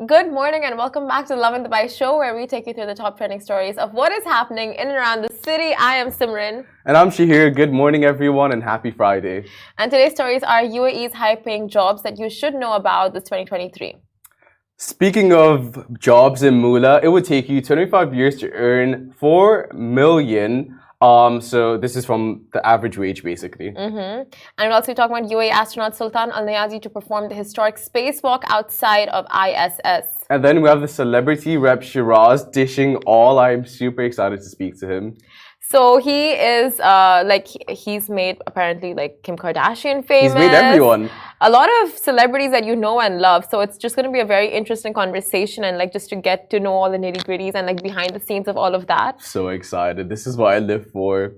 Good morning and welcome back to Lovin Dubai show where we take you through the top trending stories of what is happening in and around the city. I am Simran. And I'm Sheeraz. Good morning, everyone, and happy Friday. And today's stories are UAE's high-paying jobs that you should know about this 2023. Speaking of jobs in Mula, it would take you 25 years to earn 4 million. So this is from the average wage, basically. And we'll also be talking about UAE astronaut Sultan Al Neyadi to perform the historic spacewalk outside of ISS. And then we have the celebrity rep Sheeraz dishing all. I'm super excited to speak to him. So he is he's made apparently like Kim Kardashian famous. He's made everyone. A lot of celebrities that you know and love. So it's just going to be a very interesting conversation and like just to get to know all the nitty gritties and like behind the scenes of all of that. So excited. This is what I live for.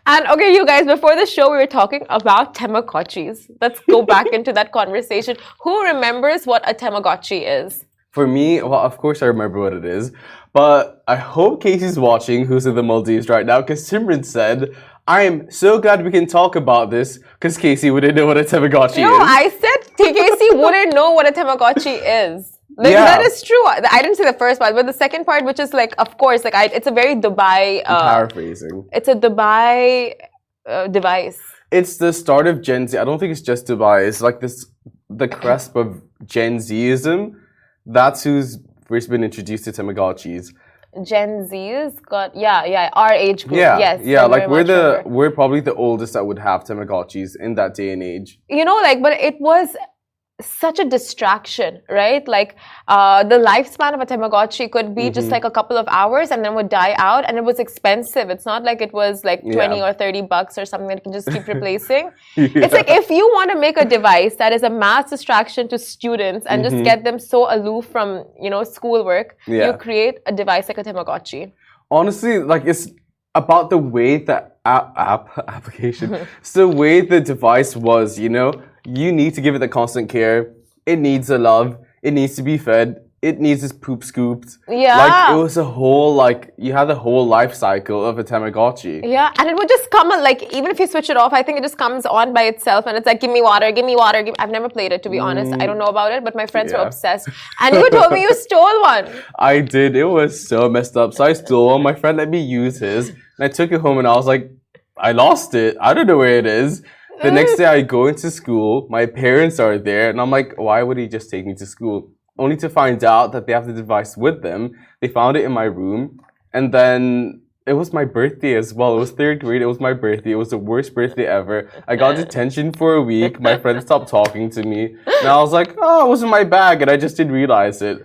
And okay, you guys, before the show, we were talking about Tamagotchis. Let's go back into that conversation. Who remembers what a Tamagotchi is? For me, well, of course I remember what it is. But I hope Casey's watching, who's in the Maldives right now, because Simran said, I am so glad we can talk about this, because Casey wouldn't know what a Tamagotchi is. No, I said Casey wouldn't know what a Tamagotchi is. Like, yeah. That is true. I didn't say the first part, but the second part, which is like, of course, like it's a very Dubai... paraphrasing. It's a Dubai device. It's the start of Gen Z. I don't think it's just Dubai. It's like the cusp of Gen Zism. That's who's first been introduced to Tamagotchis. Gen Z's got our age group. Yeah, yes, yeah. Like we're probably the oldest that would have Tamagotchis in that day and age. You know, like, but it was such a distraction, right? Like the lifespan of a Tamagotchi could be just like a couple of hours and then would die out, and it was expensive. It's not like it was like 20 or 30 bucks or something that you can just keep replacing. It's like if you want to make a device that is a mass distraction to students and just get them so aloof from, schoolwork, you create a device like a Tamagotchi. Honestly, like it's about the way the application, it's the way the device was, You need to give it the constant care. It needs the love. It needs to be fed. It needs its poop scooped. Yeah. Like, it was a whole, you had the whole life cycle of a Tamagotchi. Yeah, and it would just come, even if you switch it off, I think it just comes on by itself and it's like, give me water, give me water. I've never played it, to be honest. I don't know about it, but my friends were obsessed. And you told me you stole one. I did. It was so messed up. So I stole one. My friend let me use his. And I took it home and I was like, I lost it. I don't know where it is. The next day I go into school, my parents are there, and I'm like, why would he just take me to school? Only to find out that they have the device with them. They found it in my room, and then it was my birthday as well. It was 3rd grade, it was my birthday. It was the worst birthday ever. I got detention for a week. My friend stopped talking to me. And I was like, oh, it was in my bag, and I just didn't realize it.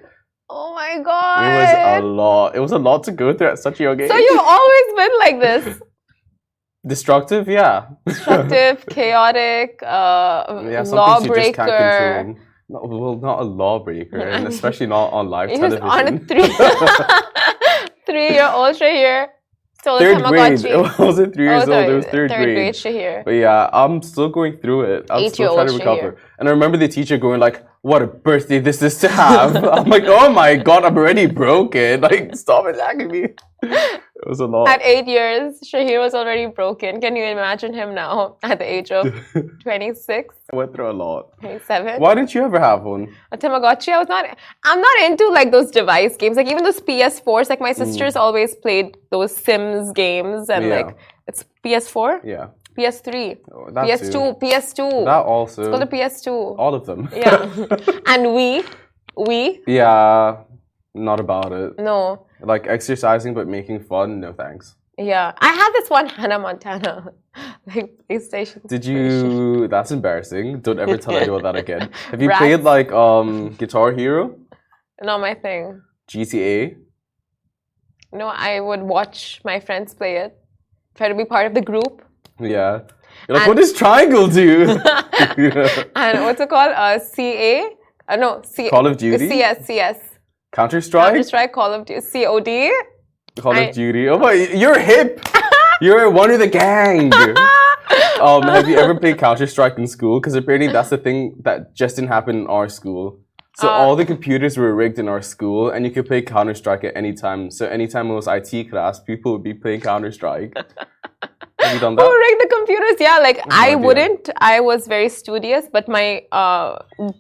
Oh my God. It was a lot. It was a lot to go through at such a young age. So you've always been like this? Destructive, yeah. Destructive, chaotic, lawbreaker. Not a lawbreaker, and especially not on live television. On a 3-year-old Shahir stole a 3rd grade. Tamagotchi. It wasn't 3 years old. It was 3rd grade. Shahir. But yeah, I'm still going through it. I'm still trying to recover. Shahir. And I remember the teacher going like, "What a birthday this is to have." I'm like, "Oh my God, I'm already broken. Like, stop attacking me." It was a lot. At 8 years, Shahir was already broken. Can you imagine him now at the age of 26? I went through a lot. 27? Why didn't you ever have one? A Tamagotchi? I'm not into like those device games. Like even those PS4s, like my sisters always played those Sims games and like it's PS4? Yeah. PS3, Oh, that PS2, too. PS2. That also. It's called a PS2. All of them. Yeah. And we? Yeah, not about it. No. Like exercising but making fun, no thanks. Yeah. I had this one Hannah Montana, like PlayStation. Did you? That's embarrassing. Don't ever tell anyone that again. Have you Rats. played like Guitar Hero? Not my thing. GTA? No, I would watch my friends play it. Try to be part of the group. Yeah. You're like, what does triangle do? And what's it called? CA? No, C. Call of Duty? CS. Counter-Strike? Counter-Strike, Call of Duty. COD? Call of Duty. Oh my, you're hip! You're one of the gang! Have you ever played Counter-Strike in school? Because apparently that's the thing that just didn't happen in our school. So all the computers were rigged in our school, and you could play Counter-Strike at any time. So anytime it was IT class, people would be playing Counter-Strike. Have you done Who that? rigged the computers? Yeah, like No I idea. wouldn't. I was very studious, but my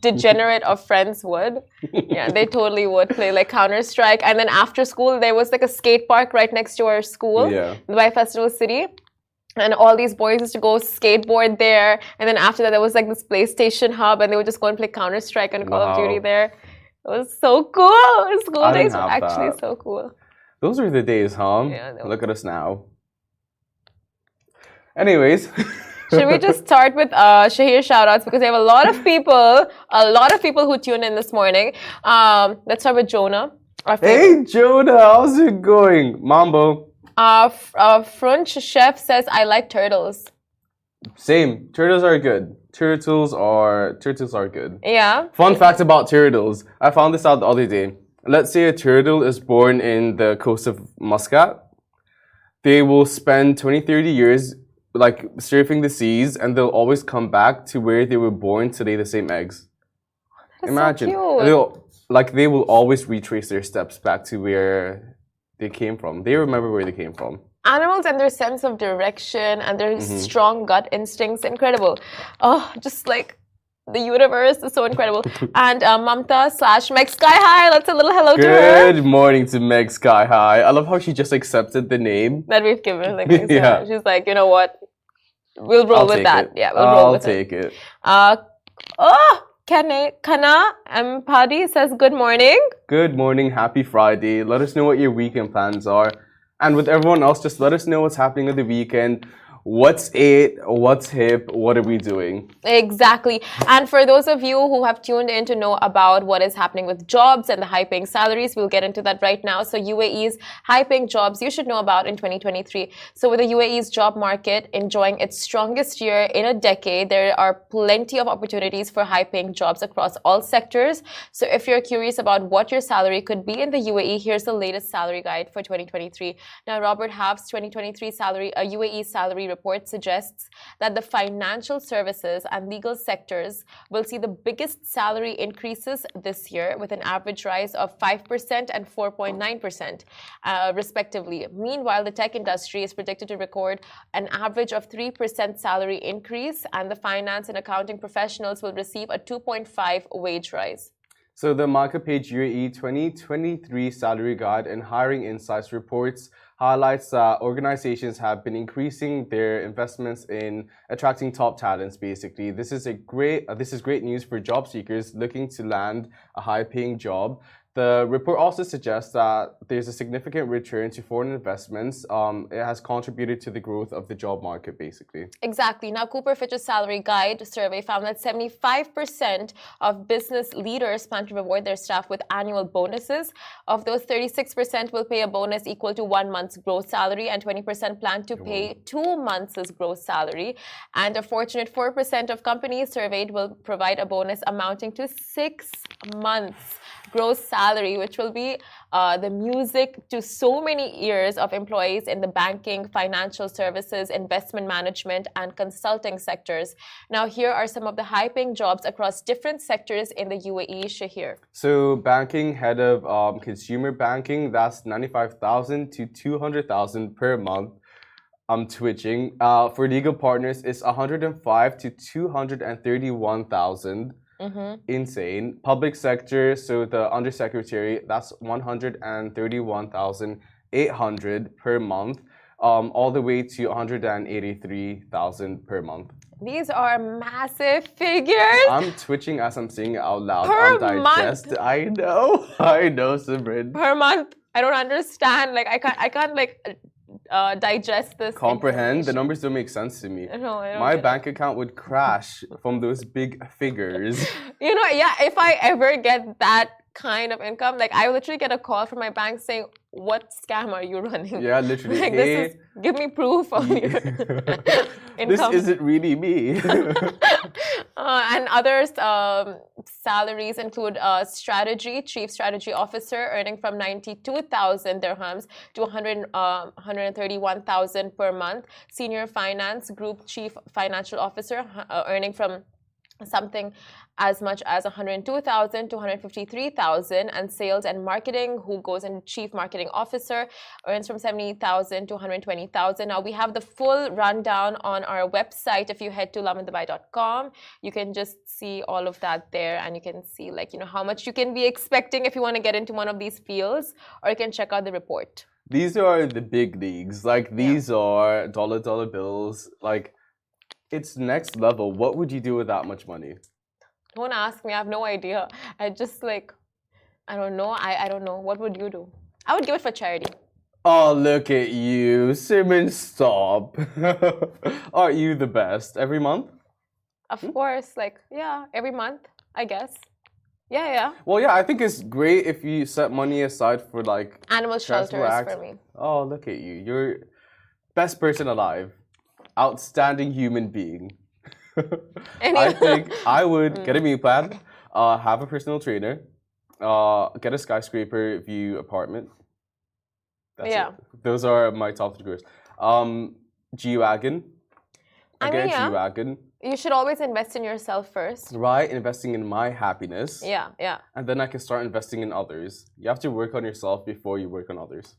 degenerate of friends would. Yeah, they totally would play like Counter-Strike. And then after school, there was like a skate park right next to our school, Yeah. by Festival City. And all these boys used to go skateboard there. And then after that, there was like this PlayStation hub, and they would just go and play Counter-Strike and Call of Duty Wow. there. It was so cool. School I didn't days were have actually that. so cool. Those were the days, huh? Yeah, they Look at us now. Anyways. Should we just start with Shahir shoutouts, because we have a lot of people who tuned in this morning. Let's start with Jonah. Our Hey, Jonah, how's it going? Mambo. French chef says, I like turtles. Same. Turtles are good. Turtles are good. Yeah. Fun fact about turtles. I found this out the other day. Let's say a turtle is born in the coast of Muscat. They will spend 20, 30 years like surfing the seas, and they'll always come back to where they were born to lay the same eggs. That's Imagine. so cute. They will always retrace their steps back to where they came from. They remember where they came from. Animals and their sense of direction and their strong gut instincts, incredible. Oh, just like the universe is so incredible. And Mamta/Meg Sky High, let's a little hello to her. Good morning to Meg Sky High. I love how she just accepted the name. That we've given. Like, Yeah. She's like, you know what? We'll roll with that. Yeah, we'll roll with it. I'll take it. Kana Mpadi says, good morning. Good morning, happy Friday. Let us know what your weekend plans are. And with everyone else, just let us know what's happening on the weekend. What's it? What's hip? What are we doing? Exactly. And for those of you who have tuned in to know about what is happening with jobs and the high-paying salaries, we'll get into that right now. So UAE's high-paying jobs you should know about in 2023. So with the UAE's job market enjoying its strongest year in a decade, there are plenty of opportunities for high-paying jobs across all sectors. So if you're curious about what your salary could be in the UAE, here's the latest salary guide for 2023. Now, Robert Half's 2023 UAE salary report suggests that the financial services and legal sectors will see the biggest salary increases this year, with an average rise of 5% and 4.9%, respectively. Meanwhile, the tech industry is predicted to record an average of 3% salary increase, and the finance and accounting professionals will receive a 2.5 wage rise. So the market page UAE 2023 salary guide and hiring insights reports highlights that organizations have been increasing their investments in attracting top talents. Basically, this is great news for job seekers looking to land a high-paying job. The report also suggests that there's a significant return to foreign investments. It has contributed to the growth of the job market, basically. Exactly. Now, Cooper Fitch's salary guide survey found that 75% of business leaders plan to reward their staff with annual bonuses. Of those, 36% will pay a bonus equal to 1 month's gross salary, and 20% plan to pay 2 months' gross salary. And a fortunate 4% of companies surveyed will provide a bonus amounting to 6 months gross salary, which will be the music to so many ears of employees in the banking, financial services, investment management, and consulting sectors. Now, here are some of the high-paying jobs across different sectors in the UAE, Shahir. So, banking, head of consumer banking, that's 95,000 to 200,000 per month. I'm twitching. For legal partners, it's 105 to 231,000. Insane. Public sector, so the undersecretary, that's 131,800 per month, all the way to 183,000 per month. These are massive figures. I'm twitching as I'm saying it out loud. Per I'm digested. I know, Simran. Per month. I don't understand. Like I can't like digest this. Comprehend. The numbers don't make sense to me. No, I don't. My bank account would crash from those big figures. You know, yeah, if I ever get that kind of income, like I literally get a call from my bank saying, what scam are you running? Yeah, literally. Like, hey, this is, give me proof of your income. This isn't really me. And others salaries include chief strategy officer, earning from 92,000 dirhams to 131,000 per month. Senior finance group chief financial officer, earning from something as much as 102,000 to 153,000, and sales and marketing, who goes in chief marketing officer, earns from 70,000 to 120,000. Now we have the full rundown on our website. If you head to lovindubai.com, you can just see all of that there, and you can see how much you can be expecting if you want to get into one of these fields, or you can check out the report. These are the big leagues. These are dollar bills. It's next level. What would you do with that much money? Don't ask me. I have no idea. I just I don't know. I don't know. What would you do? I would give it for charity. Oh, look at you. Simon, stop. Aren't you the best? Every month? Of course. Every month, I guess. Yeah. Well, yeah, I think it's great if you set money aside for animal shelters for me. Oh, look at you. You're best person alive. Outstanding human being. I think I would get a meal plan, have a personal trainer, get a skyscraper view apartment. That's it. Those are my top 3 goals. G-Wagon. G-Wagon. You should always invest in yourself first. Right, investing in my happiness. Yeah. And then I can start investing in others. You have to work on yourself before you work on others.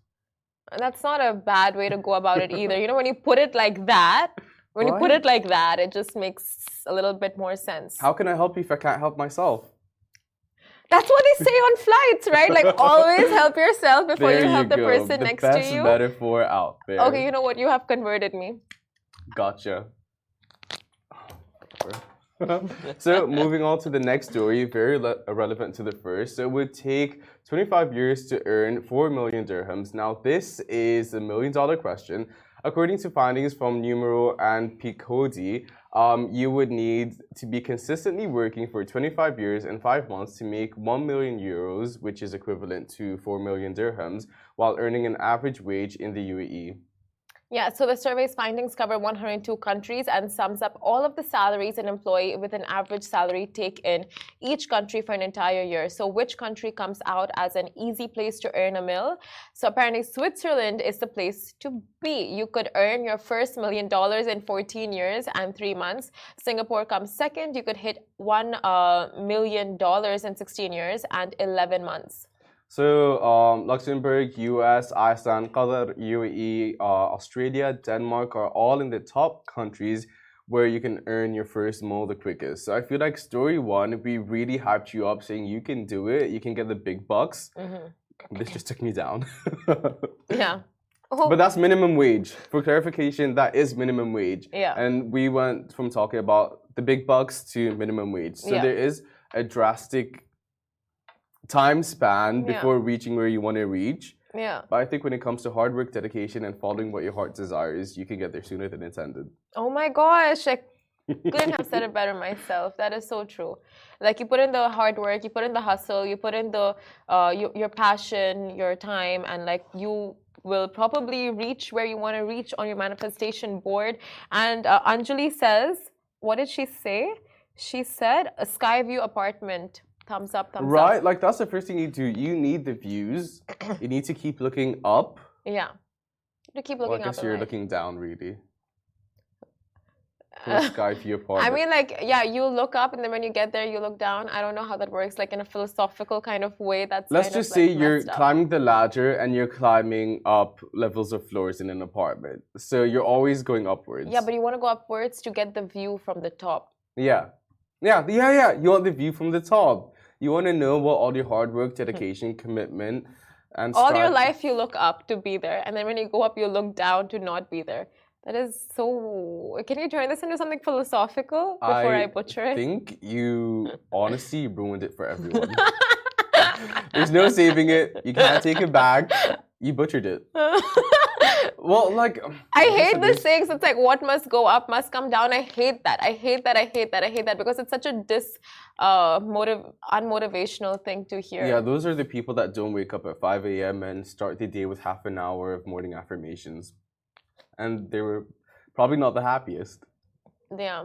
That's not a bad way to go about it either. When you put it like that, it just makes a little bit more sense. How can I help you if I can't help myself? That's what they say on flights, right? Always help yourself before you help the person next to you. The best metaphor out there. Okay, you know what? You have converted me. Gotcha. So moving on to the next story, very relevant to the first. So it would take 25 years to earn 4 million dirhams. Now this is a $1 million question. According to findings from Numero and Picodi, you would need to be consistently working for 25 years and 5 months to make 1 million euros, which is equivalent to 4 million dirhams, while earning an average wage in the UAE. Yeah, so the survey's findings cover 102 countries and sums up all of the salaries an employee with an average salary take in each country for an entire year. So which country comes out as an easy place to earn a mil? So apparently Switzerland is the place to be. You could earn your first $1 million in 14 years and 3 months. Singapore comes second. You could hit $1 million in 16 years and 11 months. So Luxembourg, US, Iceland, Qatar, UAE, Australia, Denmark are all in the top countries where you can earn your first mil the quickest. So I feel like story 1, we really hyped you up saying you can do it, you can get the big bucks. This just took me down. Yeah. But that's minimum wage. For clarification, that is minimum wage. Yeah. And we went from talking about the big bucks to minimum wage. So there is a drastic time span before reaching where you want to reach. Yeah. But I think when it comes to hard work, dedication, and following what your heart desires, you can get there sooner than intended. Oh my gosh, I couldn't have said it better myself. That is so true. You put in the hard work, you put in the hustle, you put in the your passion, your time, and you will probably reach where you want to reach on your manifestation board. And Anjali says, what did she say? She said a sky view apartment. Thumbs up, thumbs up. Right, that's the first thing you do. You need the views. You need to keep looking up. Yeah. You keep looking up. I guess you're looking down, really. Sky view apartment. I mean, you look up and then when you get there, you look down. I don't know how that works, in a philosophical kind of way. Let's just say you're climbing the ladder and you're climbing up levels of floors in an apartment. So you're always going upwards. Yeah, but you want to go upwards to get the view from the top. Yeah. You want the view from the top. You want to know what all your hard work, dedication, commitment, and all your life you look up to be there, and then when you go up, you look down to not be there. That is so. Can you turn this into something philosophical before I butcher it? I think you honestly ruined it for everyone. There's no saving it. You can't take it back. You butchered it. Well, I hate the sayings. It's what must go up must come down. I hate that. I hate that because it's such a unmotivational thing to hear. Yeah, those are the people that don't wake up at 5 a.m. and start the day with half an hour of morning affirmations. And they were probably not the happiest. Yeah,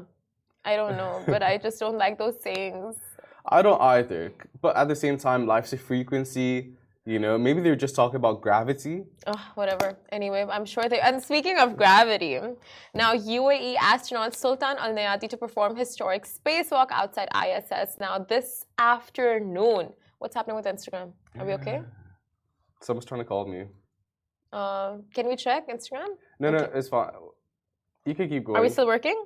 I don't know, but I just don't like those sayings. I don't either. But at the same time, life's a frequency. You know, maybe they were just talking about gravity. Oh, whatever. Anyway, I'm sure they. And speaking of gravity, now UAE astronaut Sultan Al Neyadi to perform historic spacewalk outside ISS. Now this afternoon. What's happening with Instagram? Are we okay? Someone's trying to call me. Can we check Instagram? No, it's fine. You can keep going. Are we still working?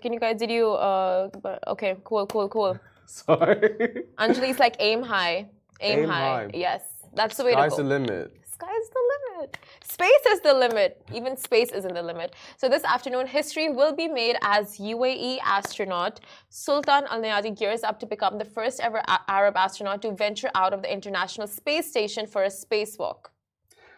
Can you guys? Did you? Okay, cool. Sorry. Anjali's like aim high. Aim high. Yes, that's the way to go. Sky's the limit. Sky's the limit. Space is the limit. Even space isn't the limit. So this afternoon, history will be made as UAE astronaut Sultan Al Neyadi gears up to become the first ever Arab astronaut to venture out of the International Space Station for a spacewalk.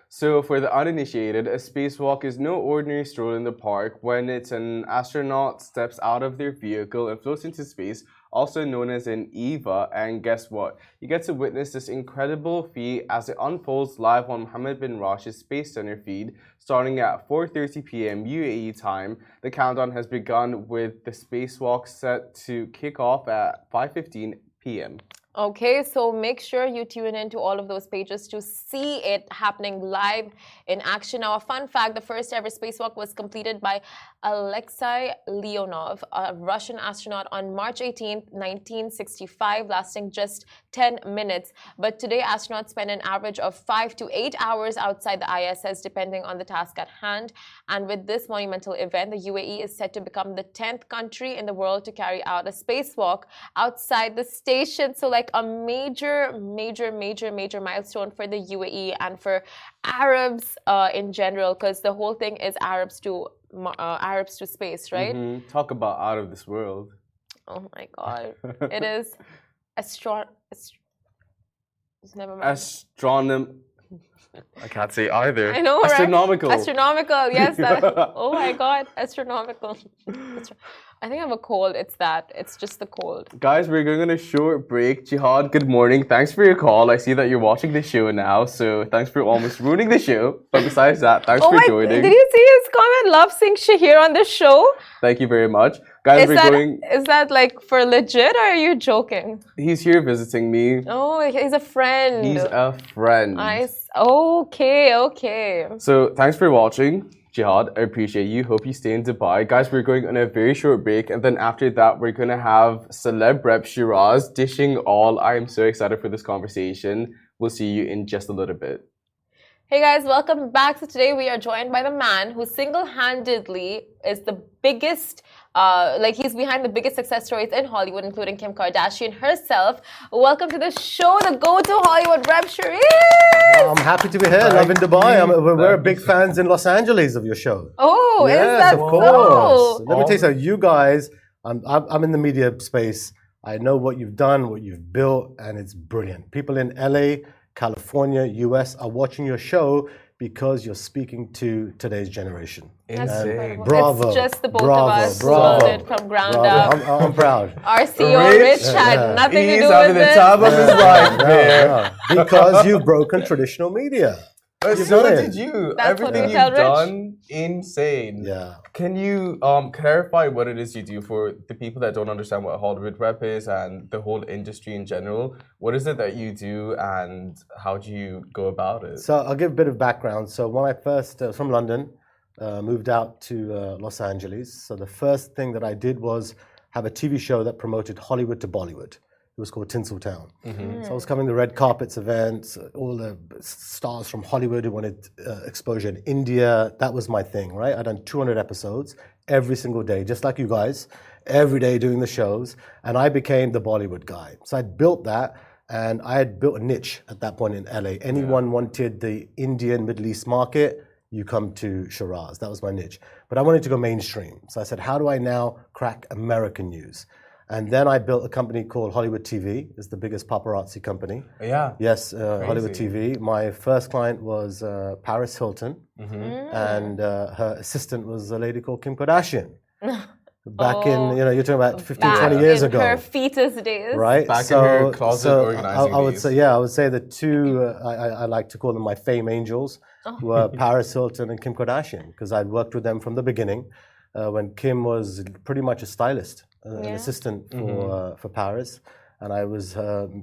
So, for the uninitiated, a spacewalk is no ordinary stroll in the park when it's an astronaut steps out of their vehicle and floats into space, also known as an EVA. And guess what? You get to witness this incredible feat as it unfolds live on Mohammed bin Rashid's Space Center feed, starting at 4:30 p.m. UAE time. The countdown has begun with the spacewalk set to kick off at 5:15 p.m. Okay, so make sure you tune into all of those pages to see it happening live in action. Now, a fun fact, the first ever spacewalk was completed by Alexei Leonov, a Russian astronaut, on March 18, 1965, lasting just 10 minutes. But today, astronauts spend an average of 5 to 8 hours outside the ISS, depending on the task at hand. And with this monumental event, the UAE is set to become the 10th country in the world to carry out a spacewalk outside the station. So, like, a major milestone for the UAE and for Arabs in general, because the whole thing is Arabs to space, right? Talk about out of this world. Oh my God, it is I can't say either. I know, astronomical. Right? Astronomical, yes. Oh my God, astronomical. I think I have a cold. It's that. It's just the cold. Guys, we're going on a short break. Jihad, good morning. Thanks for your call. I see that you're watching the show now, so thanks for almost ruining the show. But besides that, thanks for joining. Did you see his comment? Love seeing Shahir on the show. Thank you very much. Guys, Is that like for legit or are you joking? He's here visiting me. Oh, he's a friend. He's a friend. Okay. So, thanks for watching. Jihad, I appreciate you. Hope you stay in Dubai. Guys, we're going on a very short break. And then after that, we're going to have celeb rep Sheeraz dishing all. I am so excited for this conversation. We'll see you in just a little bit. Hey guys, welcome back. So today we are joined by the man who single-handedly is the biggest, he's behind the biggest success stories in Hollywood, including Kim Kardashian herself. Welcome to the show, the go-to Hollywood rep, Sheeraz. I'm happy to be here. Lovin Dubai. We're big fans in Los Angeles of your show. Oh, yes, is that of course. so? Let me tell you something. You guys, I'm in the media space. I know what you've done, what you've built, and it's brilliant. People in LA, California, US are watching your show because you're speaking to today's generation. Insane. Bravo. It's just the both of us who built it from ground up. I'm proud. Our CEO, Rich, had nothing to do with the it. top of his life there. Because you've broken traditional media. So did you. That's everything what we you've tell done, insane. Yeah. Can you clarify what it is you do for the people that don't understand what Hollywood rep is and the whole industry in general? What is it that you do and how do you go about it? So I'll give a bit of background. So when I first, from London, moved out to Los Angeles. So the first thing that I did was have a TV show that promoted Hollywood to Bollywood. It was called Tinseltown. So I was covering the red carpets events, all the stars from Hollywood who wanted exposure in India. That was my thing, right? I'd done 200 episodes every single day, just like you guys, every day doing the shows. And I became the Bollywood guy. So I built that, and I had built a niche at that point in LA. Anyone wanted the Indian Middle East market, you come to Sheeraz. That was my niche. But I wanted to go mainstream. So I said, how do I now crack American news? And then I built a company called Hollywood TV. It's the biggest paparazzi company. Yeah. Yes, Hollywood TV. My first client was Paris Hilton, and her assistant was a lady called Kim Kardashian. Back in, you're talking about 15, 20 years ago. Her fetus days. Right? Back in her closet organizing I would say the two, I like to call them my fame angels, were Paris Hilton and Kim Kardashian, because I'd worked with them from the beginning when Kim was pretty much a stylist. An assistant for Paris, and I was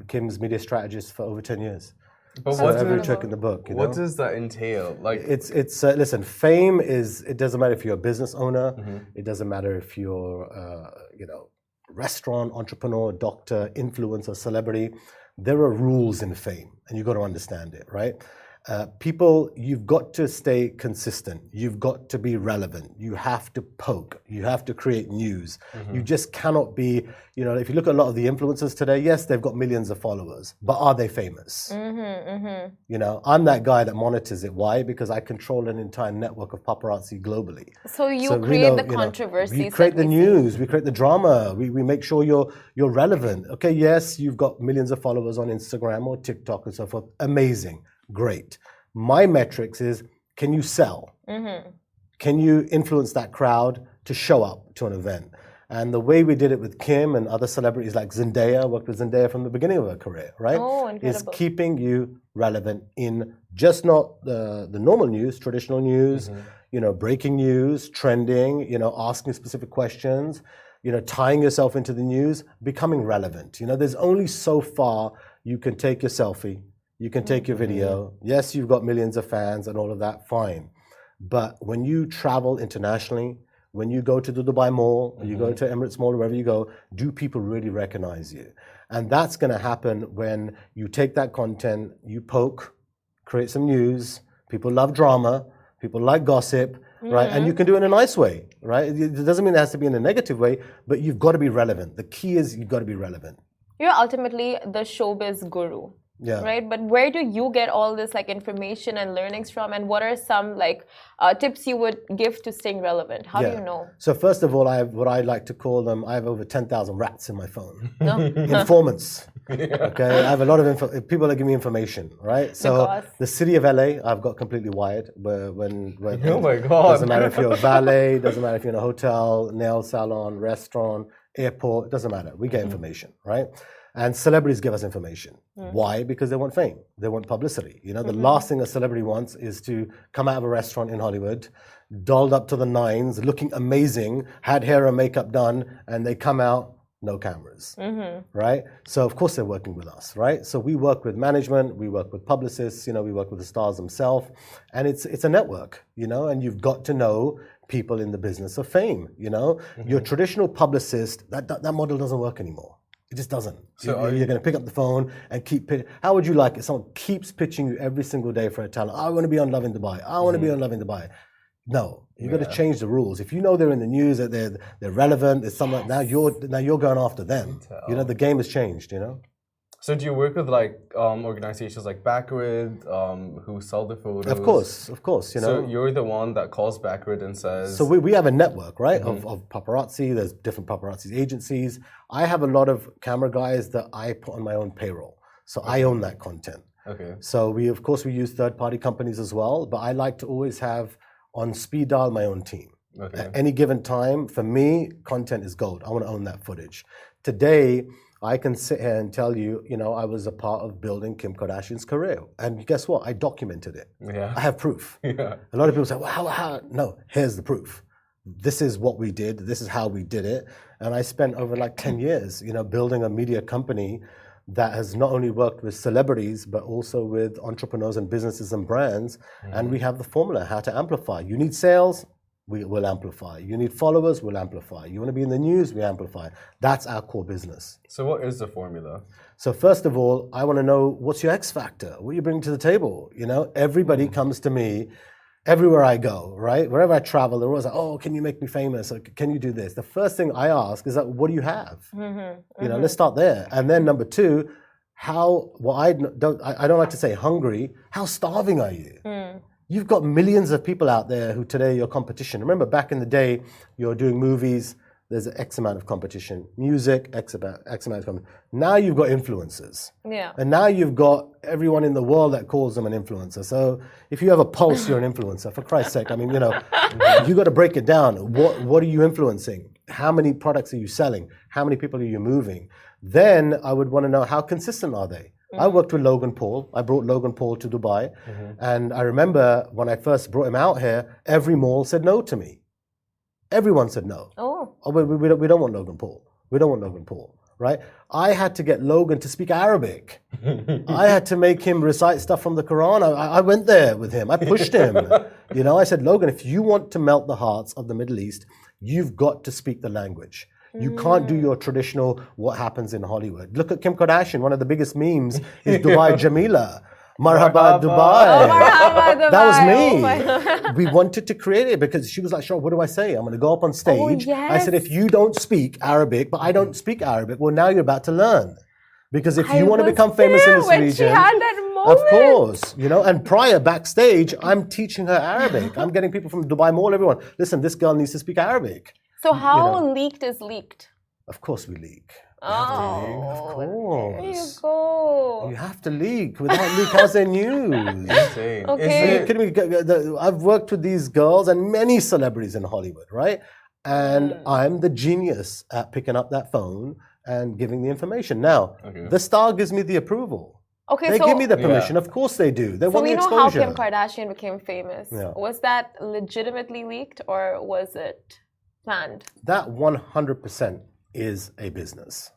Kim's media strategist for over 10 years. But So what every does, trick in the book, you know? what does that entail? Like, It's listen, fame is, it doesn't matter if you're a business owner, it doesn't matter if you're, restaurant entrepreneur, doctor, influencer, celebrity. There are rules in fame, and you've got to understand it, right? People, you've got to stay consistent. You've got to be relevant. You have to poke. You have to create news. You just cannot be, if you look at a lot of the influencers today, yes, they've got millions of followers, but are they famous? I'm that guy that monitors it. Why? Because I control an entire network of paparazzi globally. So you create the controversies. We create the news. We create the drama. We make sure you're relevant. Okay, yes, you've got millions of followers on Instagram or TikTok and so forth. Amazing. Great. My metrics is, can you sell? Can you influence that crowd to show up to an event? And the way we did it with Kim and other celebrities like Zendaya, worked with Zendaya from the beginning of her career, right? Oh, incredible. Is keeping you relevant in just not the normal news, traditional news, breaking news, trending, asking specific questions, tying yourself into the news, becoming relevant. There's only so far you can take your selfie. You can take your video. Yes, you've got millions of fans and all of that, fine. But when you travel internationally, when you go to the Dubai Mall, you go to Emirates Mall, wherever you go, do people really recognize you? And that's going to happen when you take that content, you poke, create some news. People love drama. People like gossip, right? And you can do it in a nice way, right? It doesn't mean it has to be in a negative way, but you've got to be relevant. The key is you've got to be relevant. You're ultimately the showbiz guru. Yeah. Right, but where do you get all this information and learnings from, and what are some tips you would give to staying relevant? How do you know? So first of all, I have what I like to call them. I have over 10,000 rats in my phone. Informants. Okay, I have a lot of people that give me information. Right. So the city of LA, I've got completely wired. When oh my God. Doesn't matter if you're a valet. Doesn't matter if you're in a hotel, nail salon, restaurant, airport. Doesn't matter. We get information. Right. And celebrities give us information. Why? Because they want fame. They want publicity. The last thing a celebrity wants is to come out of a restaurant in Hollywood, dolled up to the nines, looking amazing, had hair and makeup done, and they come out, no cameras, right? So of course they're working with us, right? So we work with management, we work with publicists, we work with the stars themselves, and it's a network, and you've got to know people in the business of fame, Your traditional publicist, that model doesn't work anymore. It just doesn't. So you're going to pick up the phone and keep pitching. How would you like it? Someone keeps pitching you every single day for a talent. I want to be on Lovin Dubai. I want to be on Lovin Dubai. No, you've got to change the rules. If you know they're in the news, that they're relevant, it's something. Now you're going after them. The game has changed. So do you work with organizations like Backward who sell the photos? Of course. So you're the one that calls Backward and says. So we have a network, right, of paparazzi. There's different paparazzi agencies. I have a lot of camera guys that I put on my own payroll. So I own that content. Okay. So we use third-party companies as well, but I like to always have on speed dial my own team. Okay. At any given time, for me, content is gold. I want to own that footage. Today, I can sit here and tell you, I was a part of building Kim Kardashian's career. And guess what? I documented it. Yeah. I have proof. Yeah. A lot of people say, well, how? No, here's the proof. This is what we did. This is how we did it. And I spent over 10 years, building a media company that has not only worked with celebrities, but also with entrepreneurs and businesses and brands. And we have the formula, how to amplify. You need sales, we will amplify. You need followers, we'll amplify. You want to be in the news, we amplify. That's our core business. So what is the formula? So first of all, I want to know, what's your X factor? What are you bringing to the table? Everybody comes to me everywhere I go, right? Wherever I travel, they're always like, oh, can you make me famous? Or, can you do this? The first thing I ask is, what do you have? Let's start there. And then number two, I don't like to say hungry, how starving are you? You've got millions of people out there who today are your competition. Remember back in the day, you're doing movies, there's X amount of competition. Music, X amount of competition. Now you've got influencers. Yeah. And now you've got everyone in the world that calls them an influencer. So if you have a pulse, you're an influencer. For Christ's sake, you got to break it down. What are you influencing? How many products are you selling? How many people are you moving? Then I would want to know, how consistent are they? I worked with Logan Paul. I brought Logan Paul to Dubai. And I remember when I first brought him out here, every mall said no to me. Everyone said no. Oh, we don't want Logan Paul. We don't want Logan Paul. right? I had to get Logan to speak Arabic. I had to make him recite stuff from the Quran. I went there with him. I pushed him. You know, I said, Logan, if you want to melt the hearts of the Middle East, you've got to speak the language. You can't do your traditional what happens in Hollywood. Look at Kim Kardashian. One of the biggest memes is Dubai Jamila. Marhaba Dubai. Oh, marhaba Dubai. That was me. Oh We wanted to create it because she was like, sure, what do I say? I'm going to go up on stage. I said, if you don't speak Arabic, but I don't speak Arabic, well, now you're about to learn. Because if you want to become famous in this region, she had that moment. of course, you know, and prior backstage, I'm teaching her Arabic. I'm getting people from Dubai Mall, everyone. Listen, this girl needs to speak Arabic. So how leaked is leaked? Of course we leak. Oh, Of course. there you go. You have to leak. Without leak, how's there news? Insane. Okay. Are you kidding me? I've worked with these girls and many celebrities in Hollywood, right? And I'm the genius at picking up that phone and giving the information. Now, the star gives me the approval. Okay, They so give me the permission. Of course they do. They so want we the know how exposure. Kim Kardashian became famous. Yeah. Was that legitimately leaked or was it planned? That 100% is a business.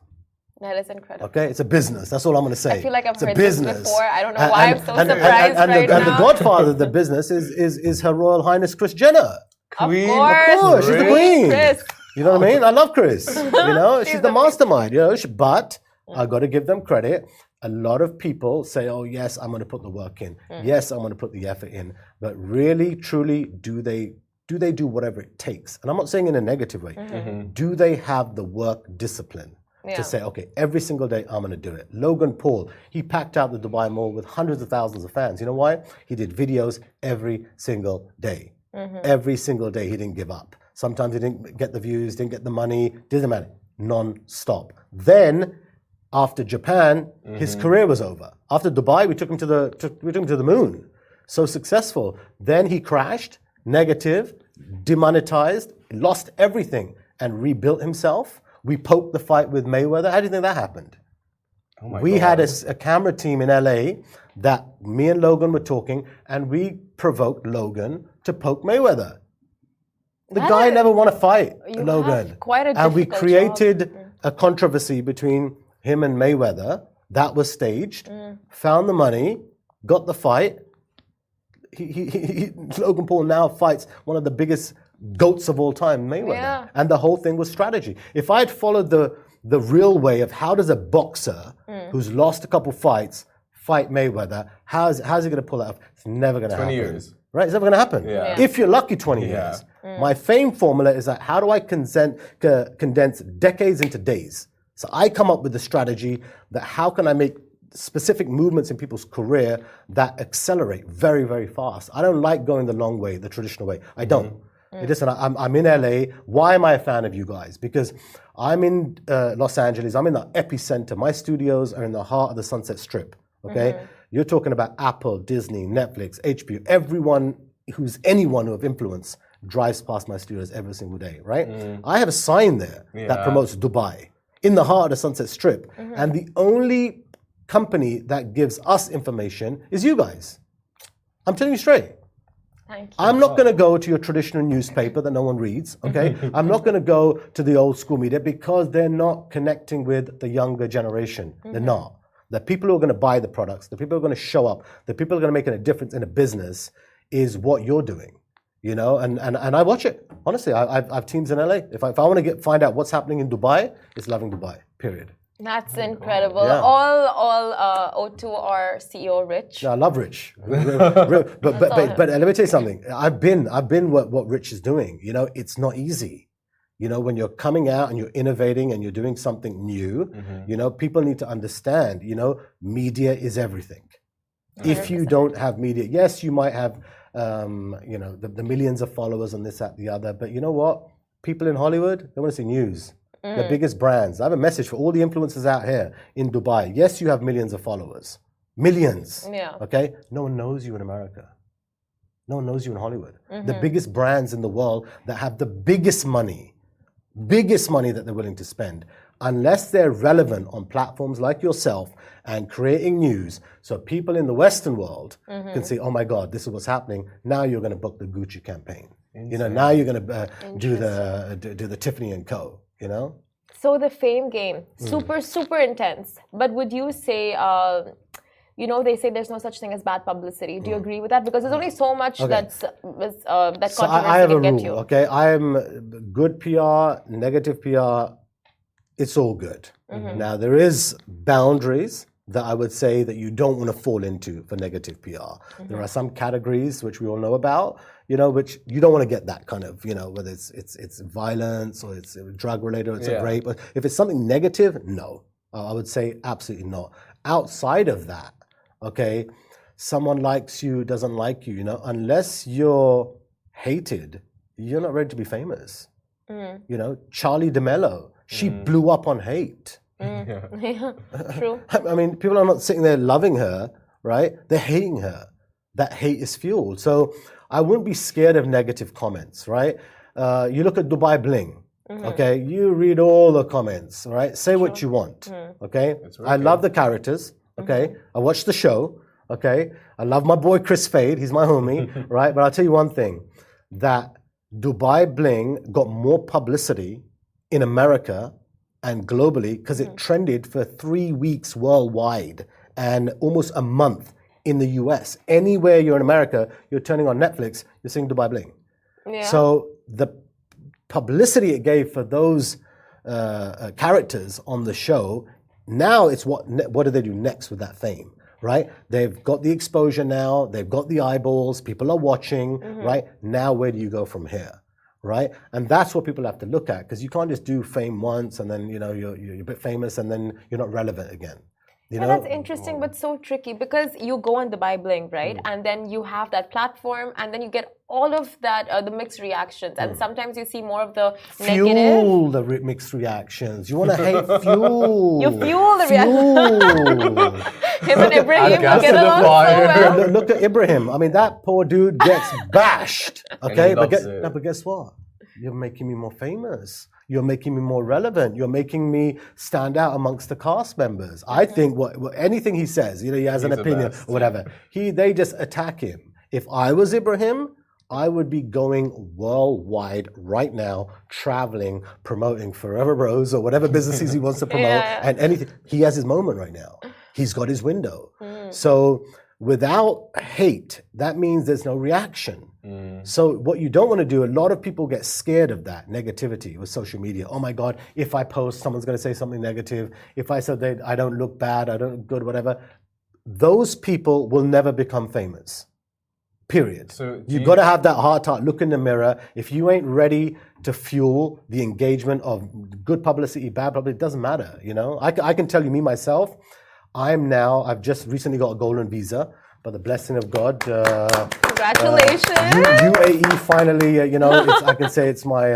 That is incredible. Okay, it's a business. That's all I'm going to say. I feel like I've it's heard a this business. before. I don't know why I'm so surprised and right the, now. And the godfather of the business is Her Royal Highness Kris Jenner. Queen. Of course, she's the queen. Chris. You know what I mean? I love Kris. You know, she's the mastermind. You know, but I got to give them credit. A lot of people say, "Oh, yes, I'm going to put the work in. Yes, I'm going to put the effort in." But really, truly, do they do whatever it takes? And I'm not saying in a negative way. Do they have the work discipline to say, "Okay, every single day I'm going to do it"? Logan Paul, he packed out the Dubai Mall with hundreds of thousands of fans. You know why? He did videos every single day. Every single day, he didn't give up. Sometimes he didn't get the views, didn't get the money, didn't matter. Non-stop. Then, after Japan, his career was over. After Dubai, we took him to the moon. So successful. Then he crashed, negative, demonetized, lost everything, and rebuilt himself. We poked the fight with Mayweather. How do you think that happened? Oh my We God. had a camera team in LA that me and Logan were talking, and we provoked Logan to poke Mayweather. The That guy is- never won a fight, You Logan. have quite a And we difficult created job. a controversy between him and Mayweather. That was staged. Found the money, got the fight. Logan Paul now fights one of the biggest goats of all time, Mayweather. Yeah. And the whole thing was strategy. If I had followed the real way of how does a boxer who's lost a couple fights fight Mayweather, how's he going to pull that off? It's never going to happen. 20 years. Right? It's never going to happen. Yeah. If you're lucky, 20 years. My fame formula is that how do I condense decades into days? So I come up with the strategy that how can I make specific movements in people's career that accelerate very, very fast. I don't like going the long way, the traditional way. I don't. Listen, I'm in LA. Why am I a fan of you guys? Because I'm in Los Angeles. I'm in the epicenter. My studios are in the heart of the Sunset Strip. Okay? You're talking about Apple, Disney, Netflix, HBO. Anyone who have influence drives past my studios every single day, right? I have a sign there that promotes Dubai in the heart of the Sunset Strip. And the only company that gives us information is you guys. I'm telling you straight. Thank you. I'm not going to go to your traditional newspaper that no one reads, okay? I'm not going to go to the old school media because they're not connecting with the younger generation. They're not. The people who are going to buy the products, the people who are going to show up, the people who are going to make a difference in a business is what you're doing, you know? And I watch it. Honestly, I've teams in LA. If I want to find out what's happening in Dubai, it's Loving Dubai, period. That's incredible. Yeah. All owed to our CEO, Rich. Yeah, I love Rich. But let me tell you something. I've been what Rich is doing. You know, it's not easy. You know, when you're coming out and you're innovating and you're doing something new, you know, people need to understand, you know, media is everything. If you don't have media, yes, you might have, you know, the millions of followers and this, that, the other. But you know what? People in Hollywood, they want to see news. The biggest brands. I have a message for all the influencers out here in Dubai. Yes, you have millions of followers. Millions. Yeah. Okay? No one knows you in America. No one knows you in Hollywood. The biggest brands in the world that have the biggest money that they're willing to spend, unless they're relevant on platforms like yourself and creating news so people in the Western world can say, oh my God, this is what's happening. Now you're going to book the Gucci campaign. You know, now you're going to do the Tiffany & Co., you know? So the fame game, super intense. But would you say, they say there's no such thing as bad publicity. Do you agree with that? Because there's only so much that So controversy I have a can get rule, you. okay? I'm good PR, negative PR, it's all good. Now, there is boundaries that I would say that you don't want to fall into for negative PR. There are some categories which we all know about, which you don't want to get that kind of, whether it's violence or it's drug related or it's a rape. If it's something negative, no. I would say absolutely not. Outside of that, okay, someone likes you, doesn't like you, unless you're hated, you're not ready to be famous. Charlie D'Amelio, she blew up on hate. Yeah, true. I mean, people are not sitting there loving her, right? They're hating her. That hate is fueled. So I wouldn't be scared of negative comments, right? You look at Dubai Bling, okay? You read all the comments, right? Say what you want, okay? I love the characters, okay? I watch the show, okay? I love my boy Chris Fade. He's my homie, right? But I'll tell you one thing, that Dubai Bling got more publicity in America and globally because it trended for 3 weeks worldwide and almost a month in the US. Anywhere you're in America, you're turning on Netflix, you're seeing Dubai Bling. Yeah. So the publicity it gave for those characters on the show, now it's what do they do next with that fame, right? They've got the exposure now, they've got the eyeballs, people are watching, right? Now where do you go from here? Right? And that's what people have to look at, because you can't just do fame once and then, you're a bit famous and then you're not relevant again. That's interesting, but so tricky, because you go on Dubai Bling, right? And then you have that platform, and then you get all of that, the mixed reactions. And sometimes you see more of the negative. Fuel the mixed reactions. You want to hate fuel. You fuel the reaction. Him and Ibrahim get along so well. Look at Ibrahim. I mean, that poor dude gets bashed. Okay, but guess what? You're making me more famous. You're making me more relevant. You're making me stand out amongst the cast members. I think anything he says, he has an opinion or whatever. They just attack him. If I was Ibrahim, I would be going worldwide right now, traveling, promoting Forever Rose or whatever businesses he wants to promote, and anything. He has his moment right now. He's got his window. So without hate, that means there's no reaction. So what you don't want to do, a lot of people get scared of that negativity with social media. Oh my God, if I post, someone's going to say something negative. If I said that I don't look bad, I don't look good, whatever. Those people will never become famous. Period. So you've got to have that heart, look in the mirror. If you ain't ready to fuel the engagement of good publicity, bad publicity, it doesn't matter. I can tell you, me, myself, I've just recently got a golden visa by the blessing of God. Congratulations. UAE finally, I can say it's my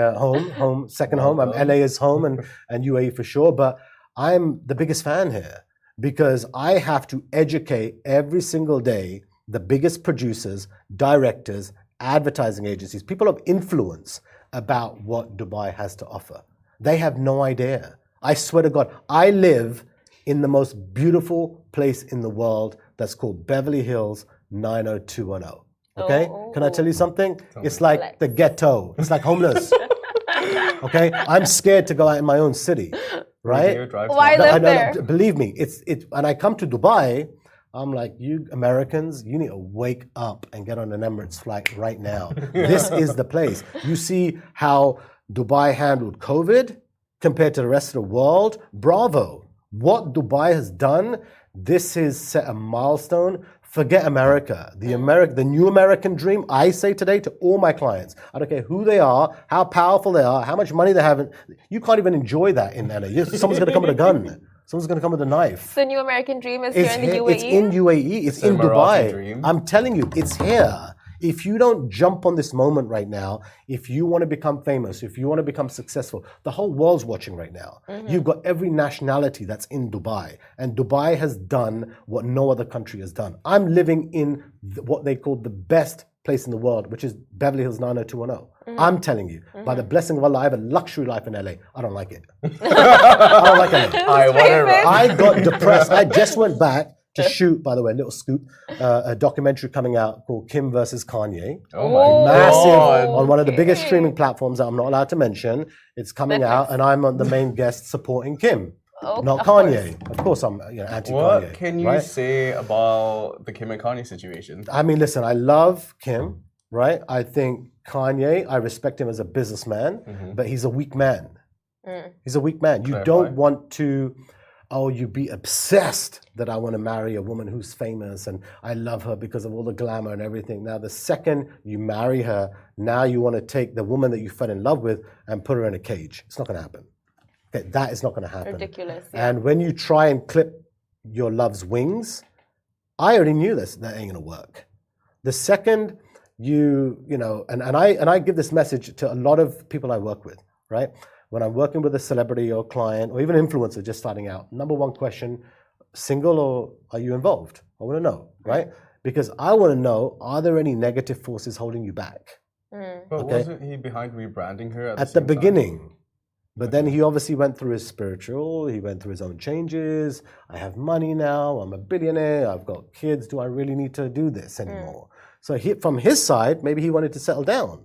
second home. LA is home and UAE for sure. But I'm the biggest fan here because I have to educate every single day the biggest producers, directors, advertising agencies, people of influence about what Dubai has to offer. They have no idea. I swear to God, I live in the most beautiful place in the world that's called Beverly Hills 90210. Okay? Can I tell you something? It's like the ghetto. It's like homeless. Okay? I'm scared to go out in my own city. Right? Why live there? Believe me, and I come to Dubai, I'm like, you Americans, you need to wake up and get on an Emirates flight right now. This is the place. You see how Dubai handled COVID compared to the rest of the world? Bravo. What Dubai has done, this has set a milestone. Forget America. The new American dream, I say today to all my clients, I don't care who they are, how powerful they are, how much money they have, you can't even enjoy that in LA. Someone's going to come with a gun. Someone's going to come with a knife. The new American dream is here in the UAE? It's in UAE. It's in Dubai. I'm telling you, it's here. If you don't jump on this moment right now, if you want to become famous, if you want to become successful, the whole world's watching right now. You've got every nationality that's in Dubai. And Dubai has done what no other country has done. I'm living in what they call the best place in the world, which is Beverly Hills 90210. I'm telling you, by the blessing of Allah, I have a luxury life in LA. I don't like it. I don't like it. I got depressed. I just went back to shoot, by the way, a little scoop, a documentary coming out called Kim versus Kanye. Oh my Massive God. on one of the biggest streaming platforms that I'm not allowed to mention. It's coming Netflix. out, and I'm on the main guest supporting Kim, Oh, not of Kanye. Of course, I'm anti-Kanye. What can you right? say about the Kim and Kanye situation? I mean, listen, I love Kim, right? I think Kanye, I respect him as a businessman, but he's a weak man. He's a weak man. You Clarify. don't want to, you be obsessed that I want to marry a woman who's famous and I love her because of all the glamour and everything. Now, the second you marry her, now you want to take the woman that you fell in love with and put her in a cage. It's not going to happen. Okay, that is not going to happen. Ridiculous. And when you try and clip your love's wings, I already knew this, that ain't going to work. The second and I give this message to a lot of people I work with, right? When I'm working with a celebrity or client or even influencer just starting out, number one question, single or are you involved? I want to know, right? Because I want to know, are there any negative forces holding you back? But wasn't he behind rebranding her At the beginning? But then he obviously went through his spiritual, he went through his own changes. I have money now, I'm a billionaire, I've got kids, do I really need to do this anymore? So from his side, maybe he wanted to settle down.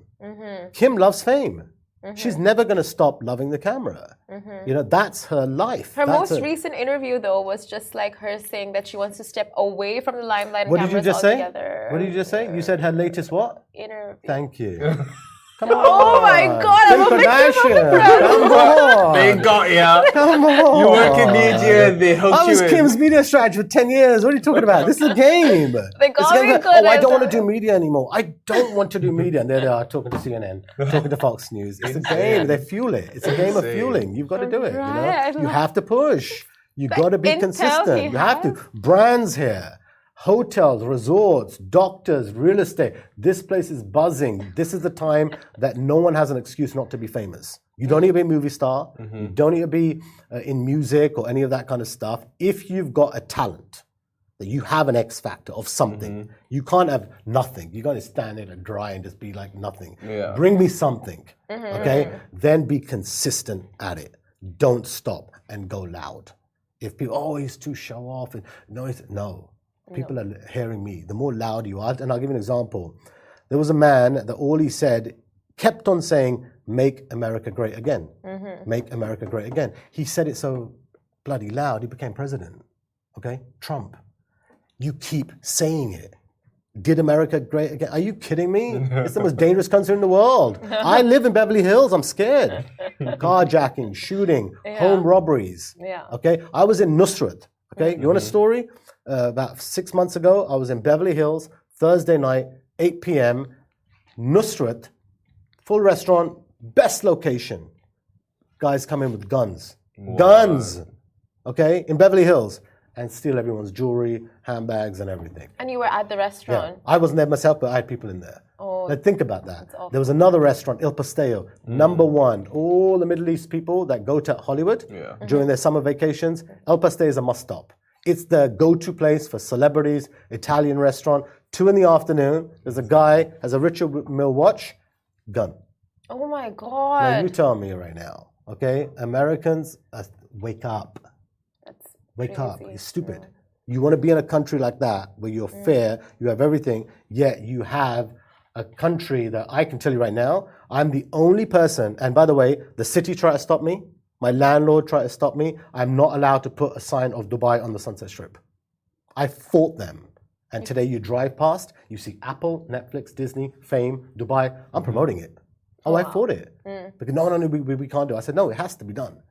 Kim loves fame. She's never going to stop loving the camera. That's her life. Her most recent interview, though, was just like her saying that she wants to step away from the limelight and What did you cameras just say? altogether. What did you just say? You said her latest what? Interview. Thank you. Come on. Oh my God, I'm a Kim victim of Kardashian. Come on. They got ya. Come on. You work in media and they hooked I you was in. Kim's media strategist for 10 years. What are you talking about? This is a game. They got It's a me game. good I at don't want to that. do media anymore. I don't want to do media. And there they are talking to CNN, talking to Fox News. It's a game. They fuel it. It's a game of fueling. You've got to do it. Right. You have to push. You got to be intel consistent. he You have to. has. Brands here. Hotels, resorts, doctors, real estate. This place is buzzing. This is the time that no one has an excuse not to be famous. You don't need to be a movie star. You don't need to be in music or any of that kind of stuff. If you've got a talent, that you have an X factor of something, you can't have nothing. You got to stand there and dry and just be like nothing. Yeah. Bring me something, okay? Then be consistent at it. Don't stop and go loud. If people, he's too show off. No. People are hearing me. The more loud you are, and I'll give you an example. There was a man that all he said, kept on saying, make America great again. Make America great again. He said it so bloody loud, he became president. Okay? Trump. You keep saying it. Did America great again? Are you kidding me? It's the most dangerous country in the world. I live in Beverly Hills. I'm scared. Carjacking, shooting, home robberies. Yeah. Okay? I was in Nusrat. Okay? You want a story? About 6 months ago, I was in Beverly Hills, Thursday night, 8 p.m. Nusrat, full restaurant, best location. Guys come in with guns. Guns! Okay? In Beverly Hills. And steal everyone's jewelry, handbags, and everything. And you were at the restaurant. I wasn't there myself, but I had people in there. Oh, Now think about that. awful. There was another restaurant, Il Pastel, number one. All the Middle East people that go to Hollywood during their summer vacations, El Pastel is a must-stop. It's the go-to place for celebrities, Italian restaurant. 2 in the afternoon, there's a guy, has a Richard Mille watch, gun. Oh my Now God. you tell me right now, okay? Americans, wake up. That's Wake up. crazy. You're stupid. You want to be in a country like that where you're fair, you have everything, yet you have a country that I can tell you right now, I'm the only person, and by the way, the city tried to stop me, my landlord tried to stop me, I'm not allowed to put a sign of Dubai on the Sunset Strip. I fought them. And today you drive past, you see Apple, Netflix, Disney, Fame, Dubai, I'm promoting it. I fought it. Because no, we can't do it. I said, no, it has to be done.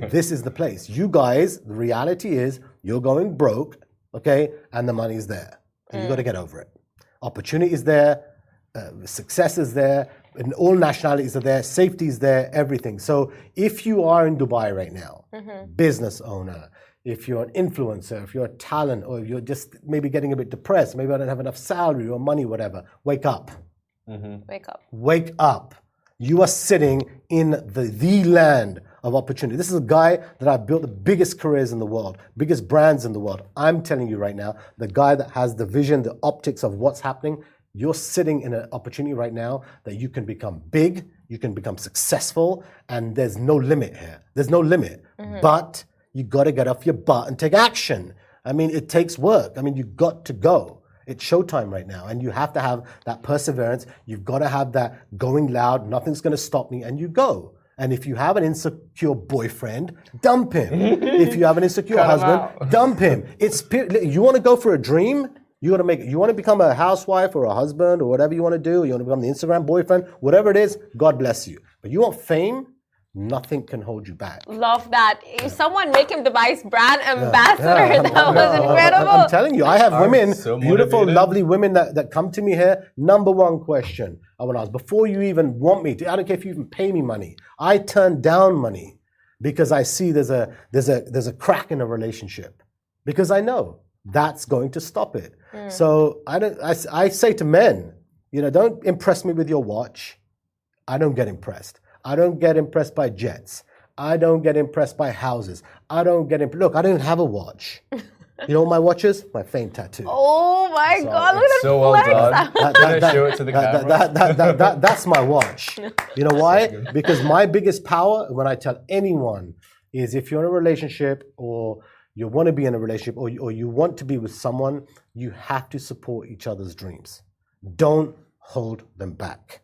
This is the place. You guys, the reality is you're going broke, okay, and the money's there. And you got to get over it. Opportunity is there, success is there, and all nationalities are there, safety is there, everything. So if you are in Dubai right now, business owner, if you're an influencer, if you're a talent, or if you're just maybe getting a bit depressed, maybe I don't have enough salary or money, whatever, wake up. Wake up. Wake up. You are sitting in the land of opportunity. This is a guy that I've built the biggest careers in the world, biggest brands in the world. I'm telling you right now, the guy that has the vision, the optics of what's happening, you're sitting in an opportunity right now that you can become big, you can become successful, and there's no limit here. There's no limit. But you got to get off your butt and take action. I mean, it takes work. I mean, you've got to go. It's showtime right now, and you have to have that perseverance. You've got to have that going loud, nothing's going to stop me, and you go. And if you have an insecure boyfriend, dump him. If you have an insecure husband, dump him. You want to go for a dream? You want to become a housewife or a husband or whatever you want to do. You want to become the Instagram boyfriend, whatever it is, God bless you. But you want fame? Nothing can hold you back. Love that. Someone make him Dubai's brand ambassador. That was incredible. I'm telling you, I have women, so beautiful, motivated. lovely women that come to me here. Number one question I want to ask, before you even want me to, I don't care if you even pay me money. I turn down money because I see there's a crack in a relationship. Because I know that's going to stop it. So I say to men, don't impress me with your watch. I don't get impressed. I don't get impressed by jets. I don't get impressed by houses. Look, I don't have a watch. You know what my watch is? My fame tattoo. Oh my God, look at so that well flex. done. Show it to the camera. That's my watch. You know why? Because my biggest power, when I tell anyone, is if you're in a relationship or you want to be in a relationship or you want to be with someone, you have to support each other's dreams. Don't hold them back.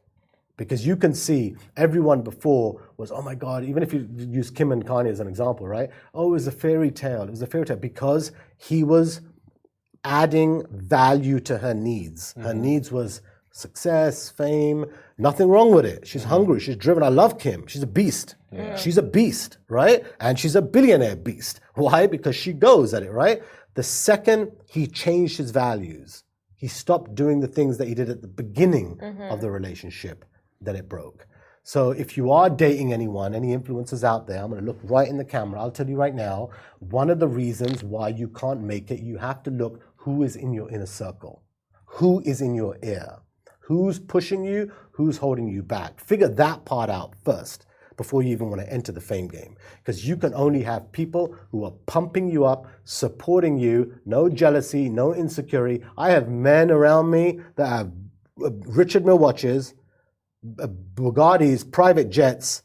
Because you can see everyone before was, oh my God, even if you use Kim and Kanye as an example, right? Oh, it was a fairy tale. It was a fairy tale because he was adding value to her needs. Her needs was success, fame, nothing wrong with it. She's hungry, she's driven. I love Kim. She's a beast. Yeah. She's a beast, right? And she's a billionaire beast. Why? Because she goes at it, right? The second he changed his values, he stopped doing the things that he did at the beginning of the relationship, then it broke. So if you are dating anyone, any influencers out there, I'm going to look right in the camera. I'll tell you right now, one of the reasons why you can't make it, you have to look who is in your inner circle, who is in your ear, who's pushing you, who's holding you back. Figure that part out first before you even want to enter the fame game. Because you can only have people who are pumping you up, supporting you, no jealousy, no insecurity. I have men around me that have Richard Mille watches, Bugattis, private jets.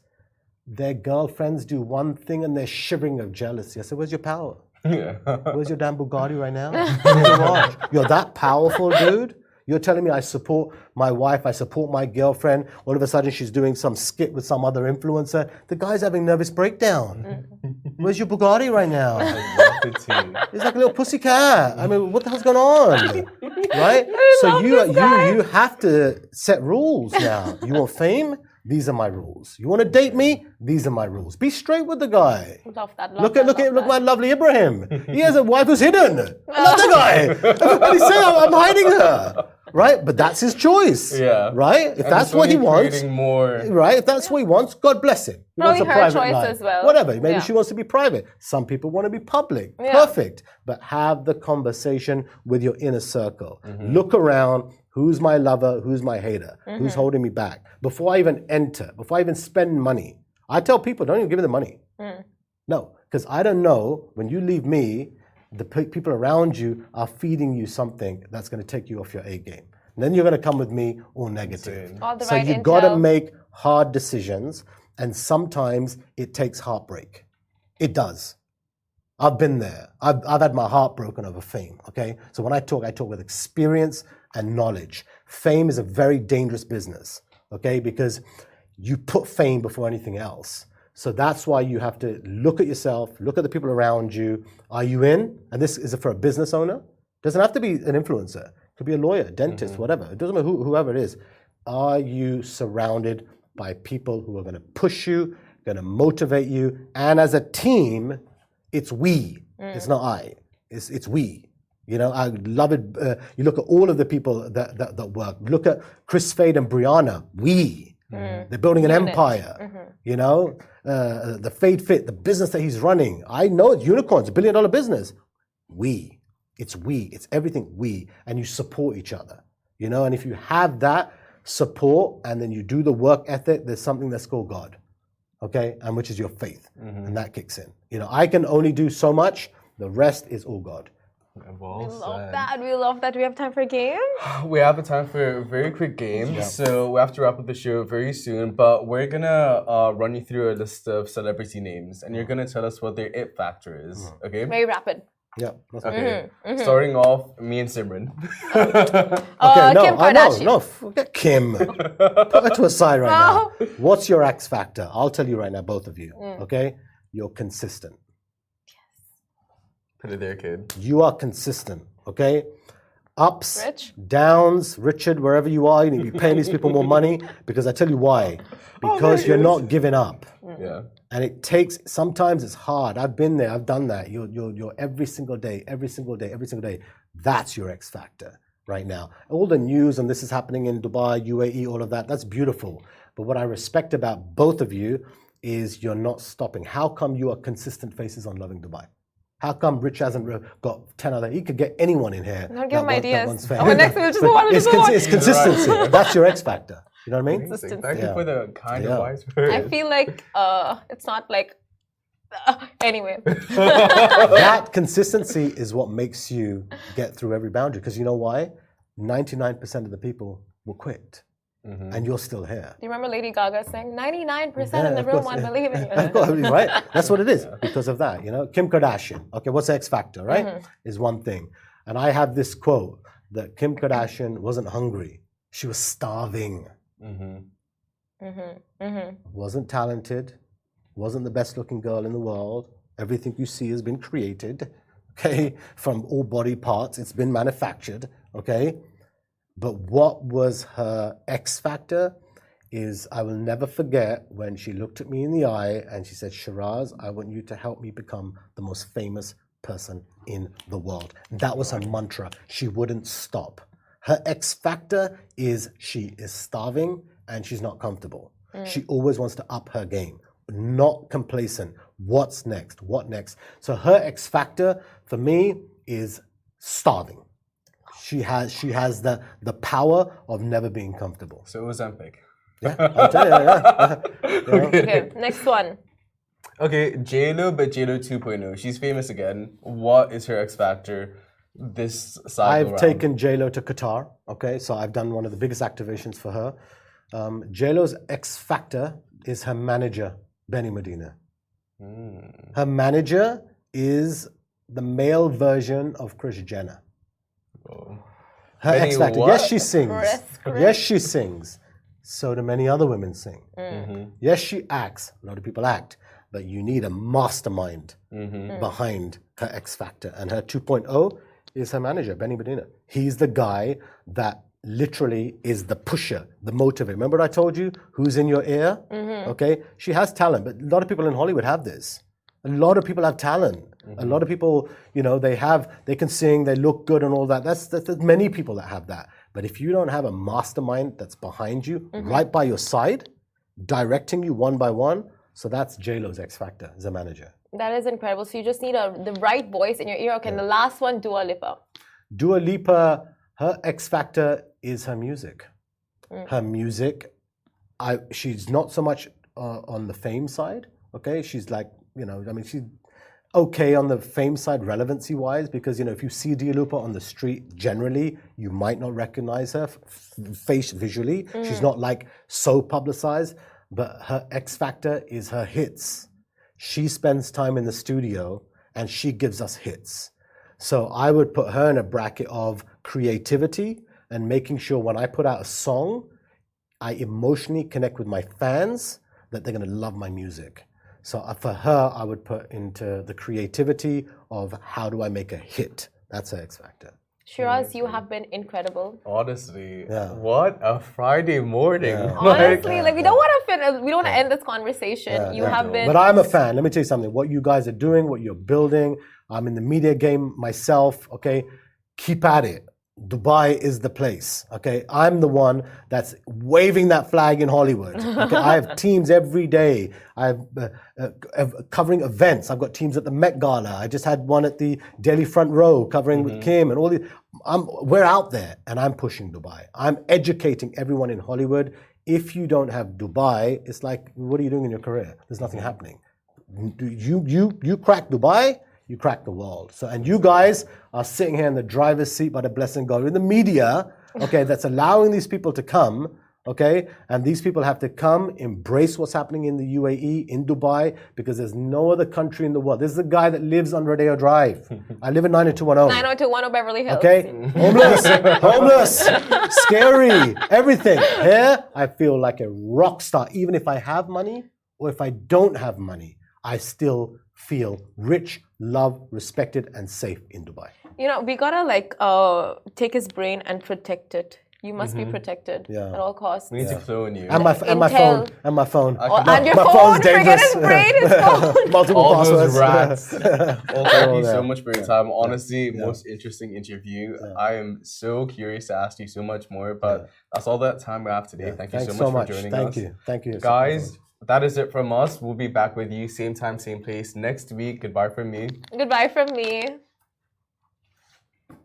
Their girlfriends do one thing and they're shivering of jealousy. I said, where's your power? Yeah. Where's your damn Bugatti right now? Where's your watch? You're that powerful, dude? You're telling me I support my wife, I support my girlfriend. All of a sudden she's doing some skit with some other influencer. The guy's having nervous breakdown. Where's your Bugatti right now? He's like a little pussycat. I mean, what the hell's going on? Right? So you have to set rules now. You want fame? These are my rules. You want to date me? These are my rules. Be straight with the guy. Love that. Look at my lovely Ibrahim. He has a wife who's hidden. I love the guy. Everybody's saying I'm hiding her. Right? But that's his choice. Yeah. Right? If that's what he wants. Right? If that's what he wants, God bless him. He wants a private life. As well. Whatever. Maybe she wants to be private. Some people want to be public. Yeah. Perfect. But have the conversation with your inner circle. Look around. Who's my lover? Who's my hater? Who's holding me back? Before I even enter, before I even spend money, I tell people, don't even give me the money. No, because I don't know, when you leave me, the people around you are feeding you something that's going to take you off your A game. And then you're going to come with me all negative. So you've got to make hard decisions, and sometimes it takes heartbreak. It does. I've been there. I've had my heart broken over fame, okay? So when I talk with experience and knowledge. Fame is a very dangerous business, okay? Because you put fame before anything else. So that's why you have to look at yourself, look at the people around you. Are you in? And this is for a business owner. Doesn't have to be an influencer. It could be a lawyer, dentist, whatever. It doesn't matter whoever it is. Are you surrounded by people who are going to push you, going to motivate you? And as a team, it's we. It's not I. It's we. You know, I love it. You look at all of the people that work. Look at Chris Fade and Brianna. They're building an empire. You know, the Fade Fit, the business that he's running. I know it's unicorns, $1 billion business. It's we. It's everything we. And you support each other. You know, and if you have that support and then you do the work ethic, there's something that's called God. Okay, and which is your faith, and that kicks in. You know, I can only do so much. The rest is all God. Well we love that. We have time for a game? We have a time for a very quick game. So we have to wrap up the show very soon. But we're going to run you through a list of celebrity names. And you're going to tell us what their it factor is. Okay? Very rapid. Yeah. That's Okay. Starting off, me and Simran. Okay, Kim Kardashian. no, forget Kim. Put her to a side right now. What's your X factor? I'll tell you right now, both of you. Okay, you're consistent. Put it there, kid. You are consistent. Okay, ups, Rich? downs, Richard, wherever you are, you need to be paying these people more money because I tell you why. Because you're not giving up. Yeah. And it takes, sometimes it's hard. I've been there, I've done that. You're every single day. That's your X factor right now. All the news and this is happening in Dubai, UAE, all of that, that's beautiful. But what I respect about both of you is you're not stopping. How come you are consistent faces on Loving Dubai? How come Rich hasn't got 10 other? He could get anyone in here. Don't give him ideas. Oh, next we'll just go on. It's consistency. That's your X factor. You know what I mean? Thank you for the kind of wise words. I feel like it's not like anyway. That consistency is what makes you get through every boundary. Because you know why? 99% of the people will quit. And you're still here. Do you remember Lady Gaga saying 99% in the room won't believe in you? Right? That's what it is because of that. You know, Kim Kardashian. Okay, what's X factor, right? Is one thing. And I have this quote that Kim Kardashian wasn't hungry. She was starving. Wasn't talented. Wasn't the best looking girl in the world. Everything you see has been created. Okay, from all body parts. It's been manufactured. Okay. But what was her X factor is I will never forget when she looked at me in the eye and she said, Sheeraz, I want you to help me become the most famous person in the world. That was her mantra. She wouldn't stop. Her X factor is she is starving and she's not comfortable. She always wants to up her game, not complacent. What's next? What next? So her X factor for me is starving. She has the power of never being comfortable. So it was Ozempic. Yeah, I'll tell you. Yeah. Okay, next one. Okay, JLo, but JLo 2.0. She's famous again. What is her X factor this cycle I've round? taken JLo to Qatar. Okay, so I've done one of the biggest activations for her. JLo's X factor is her manager, Benny Medina. Her manager is the male version of Kris Jenner. Her X factor. what? Yes, she sings. Chris. Yes, she sings. So do many other women sing. Yes, she acts. A lot of people act. But you need a mastermind behind her X factor. And her 2.0 is her manager, Benny Medina. He's the guy that literally is the pusher, the motivator. Remember what I told you? Who's in your ear? Okay? She has talent, but a lot of people in Hollywood have this. A lot of people have talent. A lot of people, you know, they can sing, they look good and all that. There's many people that have that. But if you don't have a mastermind that's behind you, right by your side, directing you one by one, so that's JLo's X factor as a manager. That is incredible. So you just need the right voice in your ear. Okay, and the last one, Dua Lipa. Dua Lipa, her X factor is her music. Her music, she's not so much on the fame side, okay? She's like, you know, I mean, she's okay on the fame side, relevancy-wise, because, you know, if you see Dua Lipa on the street, generally, you might not recognize her face visually. She's not, like, so publicized, but her X factor is her hits. She spends time in the studio, and she gives us hits. So I would put her in a bracket of creativity and making sure when I put out a song, I emotionally connect with my fans that they're going to love my music. So for her, I would put into the creativity of how do I make a hit. That's her X factor. Sheeraz, you have been incredible. Honestly, what a Friday morning. Honestly, like we don't want to end this conversation. You have been. But I'm a fan. Let me tell you something. What you guys are doing, what you're building. I'm in the media game myself. Okay, keep at it. Dubai is the place. Okay, I'm the one that's waving that flag in Hollywood. Okay? I have teams every day. I'm covering events. I've got teams at the Met Gala. I just had one at the Delhi Front Row covering with Kim and all these. We're out there, and I'm pushing Dubai. I'm educating everyone in Hollywood. If you don't have Dubai, it's like, what are you doing in your career? There's nothing happening. You crack Dubai, you crack the world. So, and you guys are sitting here in the driver's seat by the blessing of God, in the media, okay, that's allowing these people to come, Okay, and these people have to come, embrace what's happening in the UAE, in Dubai, because there's no other country in the world. This is a guy that lives on Rodeo Drive. I live in 90210. 90210 Beverly Hills. Okay, homeless, scary, everything. Here, I feel like a rock star. Even if I have money or if I don't have money, I still feel rich, loved, respected, and safe in Dubai. You know, we gotta take his brain and protect it. You must be protected at all costs. We need to clone you. And my phone. And your my phone's phone, forget dangerous. his brain, his phone. Multiple All passwords. those rats. Well, thank you so Yeah. much for your time. Honestly, most interesting interview. I am so curious to ask you so much more, but that's all that time we have today. Thank you Thanks so much for joining us. Thank you. Guys, that is it from us. We'll be back with you same time, same place next week. Goodbye from me. Goodbye from me.